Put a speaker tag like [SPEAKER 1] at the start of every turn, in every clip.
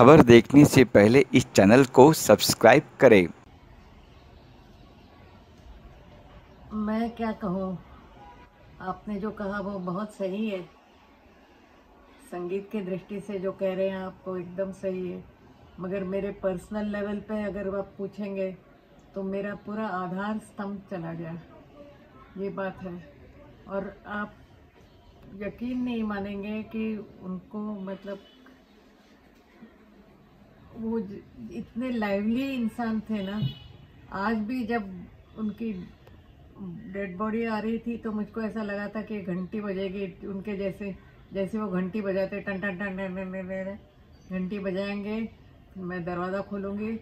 [SPEAKER 1] खबर देखने से पहले इस चैनल को सब्सक्राइब करें।
[SPEAKER 2] मैं क्या कहूँ, आपने जो कहा वो बहुत सही है। संगीत की दृष्टि से जो कह रहे हैं आप वो एकदम सही है, मगर मेरे पर्सनल लेवल पे अगर आप पूछेंगे तो मेरा पूरा आधार स्तंभ चला गया, ये बात है। और आप यकीन नहीं मानेंगे कि उनको मतलब वो इतने लाइवली इंसान थे ना। आज भी जब उनकी डेड बॉडी आ रही थी तो मुझको ऐसा लगा था कि घंटी बजेगी उनके जैसे, जैसे वो घंटी बजाते टन टन टन टन टन टन, घंटी बजाएंगे, मैं दरवाज़ा खोलूँगी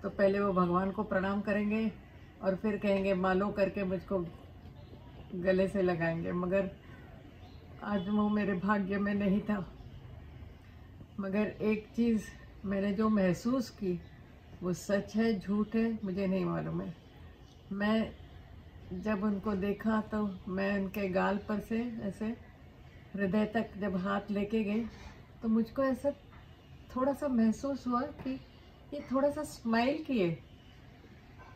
[SPEAKER 2] तो पहले वो भगवान को प्रणाम करेंगे और फिर कहेंगे मालो करके मुझको गले से लगाएंगे। मगर आज वो मेरे भाग्य में नहीं था। मगर एक चीज़ मैंने जो महसूस की वो सच है झूठ है मुझे नहीं मालूम है। मैं जब उनको देखा तो मैं उनके गाल पर से ऐसे हृदय तक जब हाथ लेके गए तो मुझको ऐसा थोड़ा सा महसूस हुआ कि ये थोड़ा सा स्माइल किए।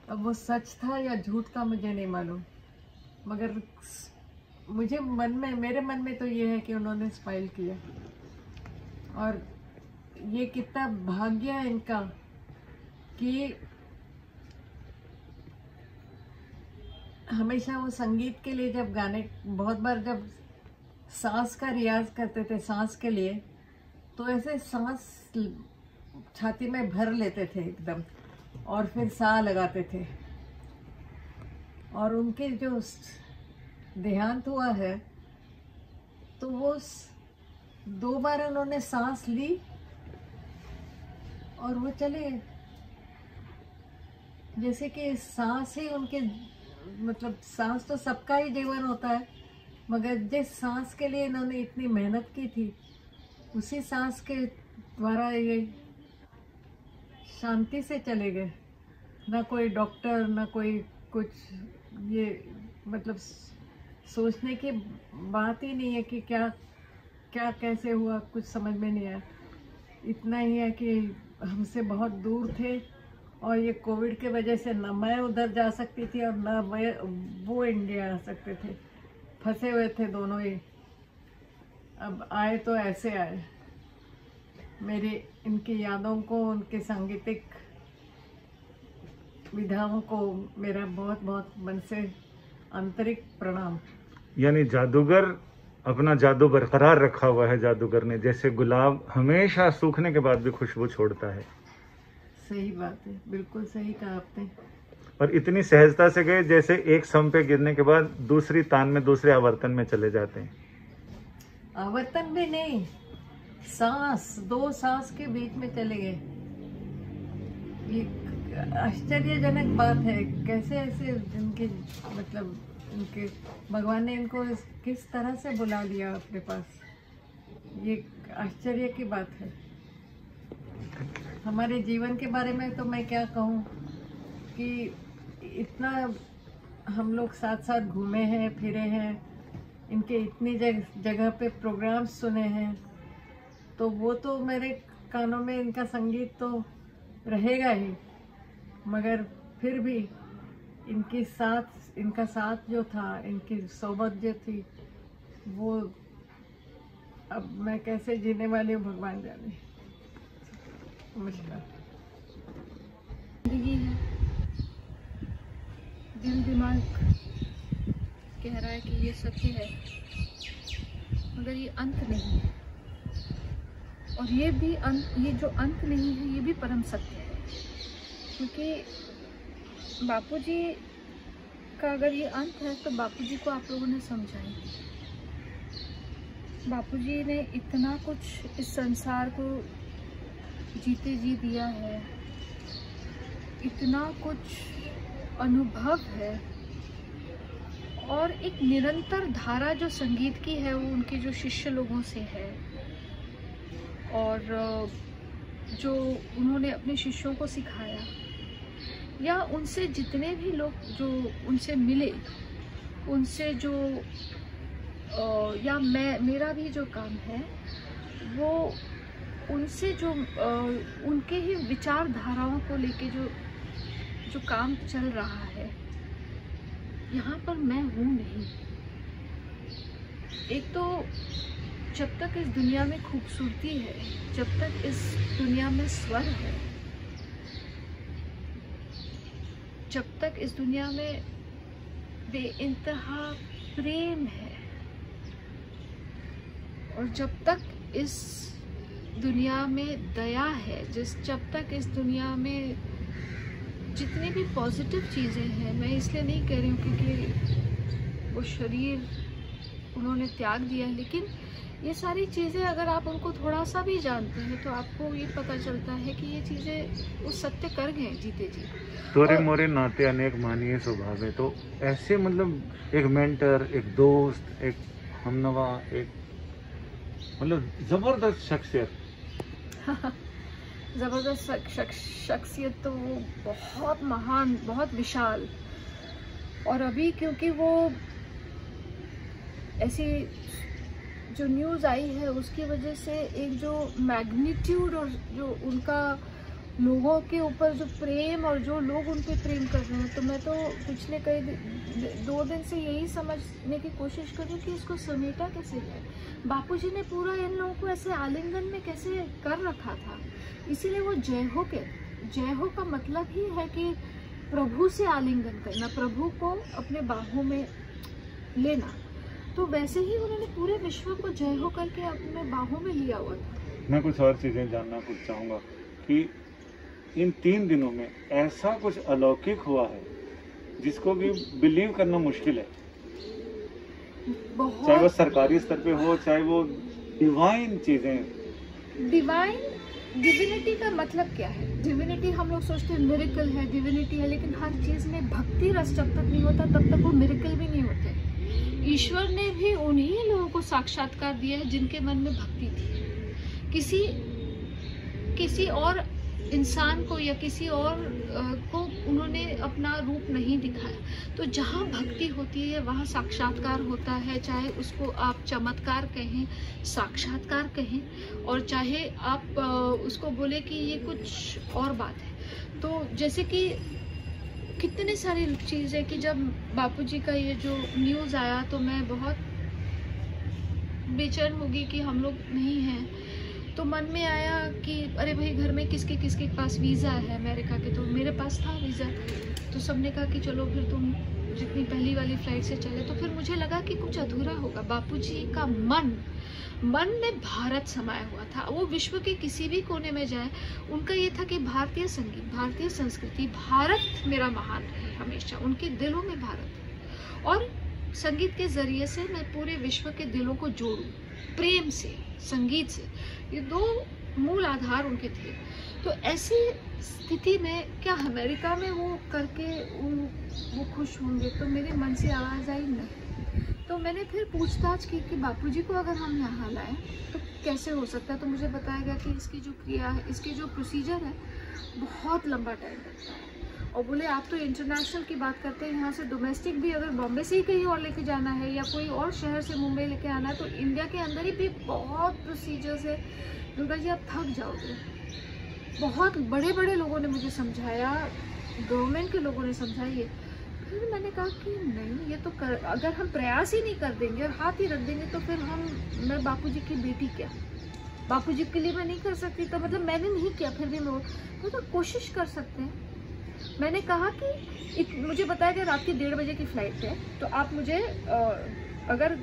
[SPEAKER 2] अब वो सच था या झूठ था मुझे नहीं मालूम, मगर मुझे मन में, मेरे मन में तो ये है कि उन्होंने स्माइल किया। और ये कितना भाग्य है इनका कि हमेशा वो संगीत के लिए जब गाने, बहुत बार जब सांस का रियाज करते थे सांस के लिए, तो ऐसे सांस छाती में भर लेते थे एकदम और फिर साह लगाते थे। और उनके जो देहांत हुआ है तो वो 2 बार उन्होंने सांस ली और वो चले गए। जैसे कि सांस ही उनके, मतलब सांस तो सबका ही जीवन होता है, मगर जिस सांस के लिए इन्होंने इतनी मेहनत की थी उसी सांस के द्वारा ये शांति से चले गए। ना कोई डॉक्टर ना कोई कुछ, ये मतलब सोचने की बात ही नहीं है कि क्या क्या कैसे हुआ, कुछ समझ में नहीं आया। इतना ही है कि हमसे बहुत दूर थे और ये कोविड के वजह से ना मैं उधर जा सकती थी और ना वो इंडिया आ सकते थे, फंसे हुए थे दोनों ही। अब आए तो ऐसे आए। मेरी इनकी यादों को, उनके सांगीतिक विधाओं को मेरा बहुत बहुत मन से आंतरिक प्रणाम।
[SPEAKER 3] यानी जादूगर अपना जादू बरकरार रखा हुआ है जादूगर ने, जैसे गुलाब हमेशा सूखने के बाद भी खुशबू छोड़ता है।
[SPEAKER 2] सही बात है, बिल्कुल सही कहा आपने।
[SPEAKER 3] और इतनी सहजता से गए जैसे एक सम पे गिरने के बाद दूसरी तान में, दूसरे आवर्तन में चले जाते हैं।
[SPEAKER 2] आवर्तन भी नहीं, सांस, 2 सांस के बीच में चले गए। ये आश्चर्यजनक बात है, कैसे ऐसे इनके, मतलब इनके भगवान ने इनको किस तरह से बुला लिया अपने पास, ये आश्चर्य की बात है। हमारे जीवन के बारे में तो मैं क्या कहूँ कि इतना हम लोग साथ साथ घूमे हैं फिरे हैं, इनके इतनी जगह पे प्रोग्राम्स सुने हैं, तो वो तो मेरे कानों में इनका संगीत तो रहेगा ही, मगर फिर भी इनका साथ जो था, इनकी सोबत जो थी, वो अब मैं कैसे जीने वाली हूँ भगवान जाने। नमस्कार।
[SPEAKER 4] जिंदगी है, दिल दिमाग कह रहा है कि ये सत्य है, मगर ये अंत नहीं है। और ये भी अंत, ये जो अंत नहीं है ये भी परम सत्य है। क्योंकि बापूजी का अगर ये अंत है तो बापूजी को आप लोगों ने समझाया। बापूजी ने इतना कुछ इस संसार को जीते जी दिया है, इतना कुछ अनुभव है, और एक निरंतर धारा जो संगीत की है वो उनके जो शिष्य लोगों से है, और जो उन्होंने अपने शिष्यों को सिखाया, या उनसे जितने भी लोग जो उनसे मिले, उनसे जो या मेरा भी जो काम है वो उनसे जो उनके ही विचारधाराओं को लेके जो काम चल रहा है, यहाँ पर मैं हूँ नहीं। एक तो जब तक इस दुनिया में खूबसूरती है, जब तक इस दुनिया में स्वर है, जब तक इस दुनिया में बेइंतहा प्रेम है, और जब तक इस दुनिया में दया है, जब तक इस दुनिया में जितनी भी पॉजिटिव चीज़ें हैं, मैं इसलिए नहीं कह रही हूँ क्योंकि वो शरीर उन्होंने त्याग दिया है, लेकिन ये सारी चीज़ें अगर आप उनको थोड़ा सा भी जानते हैं तो आपको ये पता चलता है कि ये चीज़ें वो सत्य कर गए जीते जी।
[SPEAKER 3] तोरे मोरे नाते अनेक मानिए स्वभाव है, तो ऐसे मतलब एक मेंटर, एक दोस्त, एक हमनवा, एक मतलब जबरदस्त शख्सियत।
[SPEAKER 4] ज़बरदस्त शख्सियत तो वो बहुत महान, बहुत विशाल। और अभी क्योंकि वो ऐसी जो न्यूज़ आई है उसकी वजह से एक जो मैग्नीट्यूड और जो उनका लोगों के ऊपर जो प्रेम और जो लोग उन पे प्रेम कर रहे हैं, तो मैं तो पिछले कई 2 दिन से यही समझने की कोशिश कर रही हूँ कि इसको समेटा कैसे जाए। बापूजी ने पूरा इन लोगों को ऐसे आलिंगन में कैसे कर रखा था, इसीलिए वो जय हो के, जय हो का मतलब ही है कि प्रभु से आलिंगन करना, प्रभु को अपने बाहों में लेना। तो वैसे ही उन्होंने पूरे विश्व को जय हो करके अपने बाहों में लिया हुआ था।
[SPEAKER 3] मैं कुछ और चीज़ें जानना कुछ चाहूँगा कि इन 3 दिनों में ऐसा कुछ अलौकिक हुआ है जिसको भी बिलीव करना मुश्किल है, चाहे वो सरकारी स्तर पे हो, चाहे वो डिवाइन चीज़ें।
[SPEAKER 4] डिविनिटी का मतलब क्या है? डिविनिटी हम लोग सोचते हैं मिरेकल है, डिविनिटी है, लेकिन हर चीज़ में भक्ति रस जब तक नहीं होता तब तक वो मिरेकल भी नहीं होते। ईश्वर ने भी उन्हीं लोगों को साक्षात्कार दिया है जिनके मन में भक्ति थी। किसी और इंसान को या किसी और को उन्होंने अपना रूप नहीं दिखाया। तो जहाँ भक्ति होती है वहाँ साक्षात्कार होता है, चाहे उसको आप चमत्कार कहें, साक्षात्कार कहें, और चाहे आप उसको बोले कि ये कुछ और बात है। तो जैसे कि कितने सारी चीज़ है कि जब बापूजी का ये जो न्यूज़ आया तो मैं बहुत बेचैन हो गई कि हम लोग नहीं हैं। तो मन में आया कि अरे भाई घर में किसके किसके पास वीज़ा है अमेरिका के, तो मेरे पास था वीज़ा। तो सबने कहा कि चलो फिर तुम जितनी पहली वाली फ्लाइट से चले। तो फिर मुझे लगा कि कुछ अधूरा होगा। बापूजी का मन में भारत समाया हुआ था। वो विश्व के किसी भी कोने में जाए, उनका ये था कि भारतीय संगीत, भारतीय संस्कृति, भारत मेरा महान रहे हमेशा। उनके दिलों में भारत, और संगीत के जरिए से मैं पूरे विश्व के दिलों को जोड़ूं, प्रेम से, संगीत से। ये 2 मूल आधार उनके थे। तो ऐसी स्थिति में क्या अमेरिका में वो करके वो खुश होंगे? तो मेरे मन से आवाज़ आई नहीं। तो मैंने फिर पूछताछ की कि बापूजी को अगर हम यहाँ लाएं तो कैसे हो सकता है। तो मुझे बताया गया कि इसकी जो क्रिया है, इसकी जो प्रोसीजर है, बहुत लंबा टाइम लगता है। और बोले आप तो इंटरनेशनल की बात करते हैं, यहाँ से डोमेस्टिक भी अगर बॉम्बे से ही कहीं और लेके जाना है या कोई और शहर से मुंबई लेके आना है तो इंडिया के अंदर ही भी बहुत प्रोसीजर्स है। दुर्गा जी आप थक जाओगे। बहुत बड़े बड़े लोगों ने मुझे समझाया, गवर्नमेंट के लोगों ने समझाया। फिर मैंने कहा कि नहीं, ये तो अगर हम प्रयास ही नहीं कर देंगे और हाथ ही रख देंगे तो फिर मैं बापूजी की बेटी क्या, बापूजी के लिए मैं नहीं कर सकती। तो मतलब मैंने नहीं किया, फिर भी मैं तो कोशिश कर सकते हैं। मैंने कहा कि मुझे बताया गया रात की 1:30 बजे की फ़्लाइट है, तो आप मुझे अगर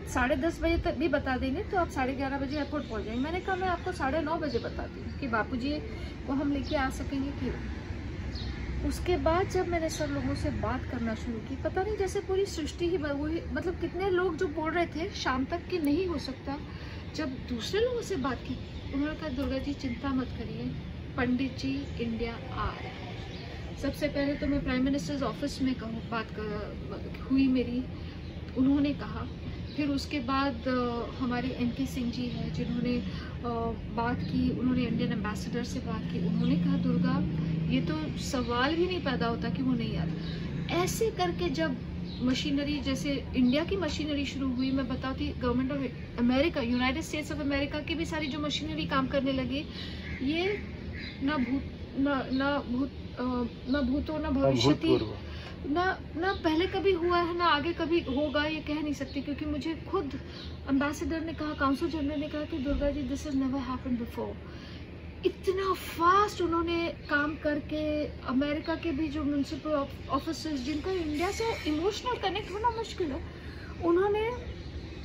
[SPEAKER 4] 10:30 बजे तक भी बता देंगे तो आप 11:30 बजे एयरपोर्ट पहुंच जाएंगे। मैंने कहा मैं आपको 9:30 बजे बताती हूँ कि बापूजी को हम लेके आ सकेंगे कि। उसके बाद जब मैंने सब लोगों से बात करना शुरू की, पता नहीं जैसे पूरी सृष्टि ही वही, मतलब कितने लोग जो बोल रहे थे शाम तक कि नहीं हो सकता। जब दूसरे लोगों से बात की, उन्होंने कहा दुर्गा जी चिंता मत करिए, पंडित जी इंडिया आ रहे हैं। सबसे पहले तो मैं प्राइम मिनिस्टर्स ऑफिस में बात हुई मेरी, उन्होंने कहा। फिर उसके बाद हमारे NK सिंह जी हैं जिन्होंने बात की, उन्होंने इंडियन एम्बेसडर से बात की। उन्होंने कहा दुर्गा ये तो सवाल भी नहीं पैदा होता कि वो नहीं आता। ऐसे करके जब मशीनरी, जैसे इंडिया की मशीनरी शुरू हुई, मैं बताती, government of America, United states of America की भी सारी जो मशीनरी काम करने लगी, ये ना भूतो ना भविष्यति, ना पहले कभी हुआ है ना आगे कभी होगा, ये कह नहीं सकती, क्योंकि मुझे खुद एम्बेसडर ने कहा, काउंसिल जनरल ने कहा कि Durga ji, this is never happened before. इतना फास्ट उन्होंने काम करके, अमेरिका के भी जो म्यूनसिपल ऑफिसर्स जिनका इंडिया से इमोशनल कनेक्ट होना मुश्किल है, उन्होंने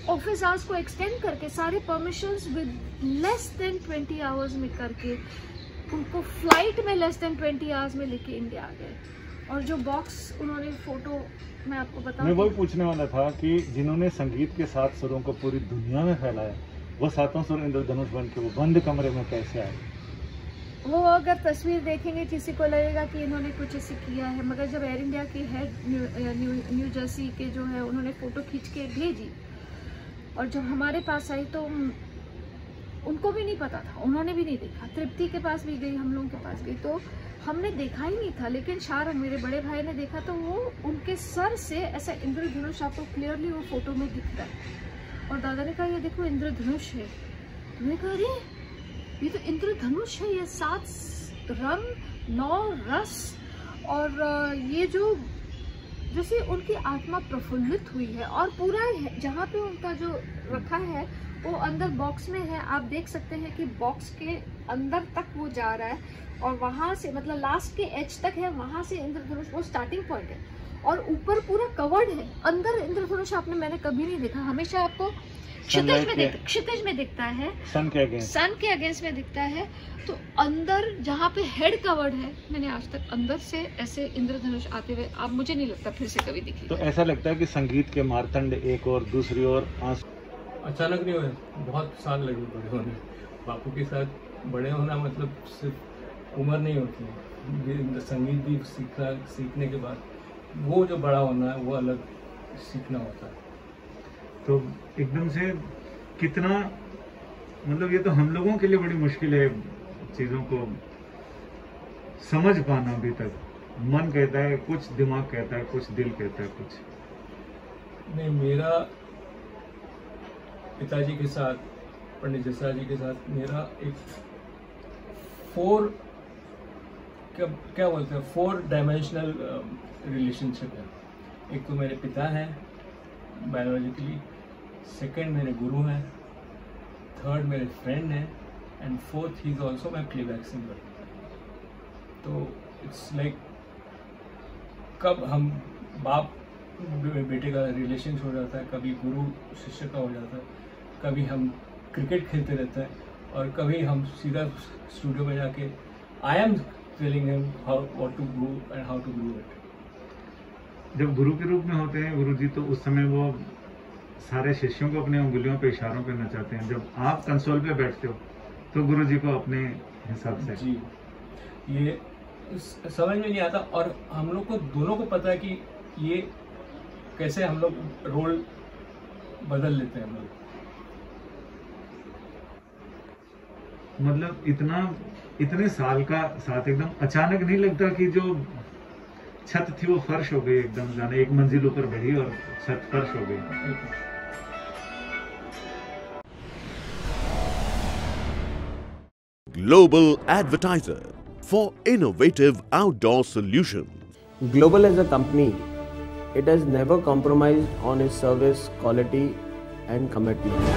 [SPEAKER 4] ऑफिस आवर्स को एक्सटेंड करके सारे permissions with less than 20 hours में करके, उनको फ्लाइट में लेस देन 20 आवर्स में लेके इंडिया आ गए। और जो बॉक्स उन्होंने फोटो, मैं आपको बताऊं, मैं
[SPEAKER 3] वही पूछने वाला था कि जिन्होंने संगीत के 7 सुरों को पूरी दुनिया में फैलाया, वो 7 सुर इंद्रधनुष बन के वो बंद कमरे में कैसे आए?
[SPEAKER 4] वो अगर तस्वीर देखेंगे किसी को लगेगा कि इन्होंने कुछ ऐसे किया है, मगर जब एयर इंडिया के हेड न्यू जर्सी के जो है, उन्होंने फोटो खींच के भेजी और जब हमारे पास आई तो उनको भी नहीं पता था, उन्होंने भी नहीं देखा। तृप्ति के पास भी गई, हम लोगों के पास गई, तो हमने देखा ही नहीं था, लेकिन शार मेरे बड़े भाई ने देखा, तो वो उनके सर से ऐसा इंद्रधनुष आपको क्लियरली वो फोटो में दिख रहा है। और दादा ने कहा, ये देखो इंद्रधनुष है। मैंने कहा, अरे ये तो इंद्रधनुष है, ये 7 रंग 9 रस, और ये जो जैसे उनकी आत्मा प्रफुल्लित हुई है, और पूरा जहाँ पे उनका जो रखा है वो अंदर बॉक्स में है, आप देख सकते हैं कि बॉक्स के अंदर तक वो जा रहा है, और वहां से मतलब लास्ट के एज तक है, वहां से इंद्रधनुष वो स्टार्टिंग पॉइंट है, और ऊपर पूरा कवर्ड है। अंदर इंद्रधनुष मैंने कभी नहीं देखा, हमेशा आपको क्षितिज में दिखता है, सन के अगेंस्ट में दिखता है। तो अंदर जहाँ पे हेड कवर्ड है, मैंने आज तक अंदर से ऐसे इंद्रधनुष आते हुए, अब मुझे नहीं लगता फिर से कभी दिखी।
[SPEAKER 3] तो ऐसा लगता है कि संगीत के मार्तंड एक और दूसरी ओर
[SPEAKER 5] अचानक नहीं हुए, बहुत साल लगे बड़े होने। बापू के साथ बड़े होना मतलब सिर्फ उम्र नहीं होती है, संगीत भी सीखने के बाद वो जो बड़ा होना है वो अलग सीखना होता है।
[SPEAKER 3] तो एकदम से कितना, मतलब ये तो हम लोगों के लिए बड़ी मुश्किल है चीज़ों को समझ पाना। अभी तक मन कहता है कुछ, दिमाग कहता है कुछ, दिल कहता है कुछ।
[SPEAKER 5] नहीं, मेरा पिताजी के साथ, पंडित जसराज जी के साथ मेरा एक क्या बोलते हैं 4 डायमेंशनल रिलेशनशिप है। एक तो मेरे पिता हैं बायोलॉजिकली, सेकंड मेरे गुरु हैं, थर्ड मेरे फ्रेंड हैं, and fourth he is also my playback singer. तो इट्स लाइक कब हम बाप बेटे का रिलेशन हो जाता है, कभी गुरु शिष्य का हो जाता है, कभी हम क्रिकेट खेलते रहते हैं, और कभी हम सीधा स्टूडियो में जाके I am telling him how what to do and how to do it.
[SPEAKER 3] जब गुरु के रूप में होते हैं गुरु जी, तो उस समय वो सारे शिष्यों को अपने उंगलियों पे इशारों पे नचाते हैं। जब आप कंसोल पे बैठते हो तो गुरु जी को अपने हिसाब से।
[SPEAKER 5] जी, ये समझ में नहीं आता, और हम लोग को दोनों को पता है कि ये कैसे हम लोग रोल बदल लेते हैं हम लोग।
[SPEAKER 3] मतलब इतने साल का साथ एकदम अचानक नहीं लगता कि जो छत थी वो फर्श हो गई, एकदम जाने 1 मंजिल ऊपर बढ़ी और छत फर्श हो गई।
[SPEAKER 6] Global advertiser for innovative outdoor solutions.
[SPEAKER 7] Global as a company, it has never compromised on its service quality and commitment.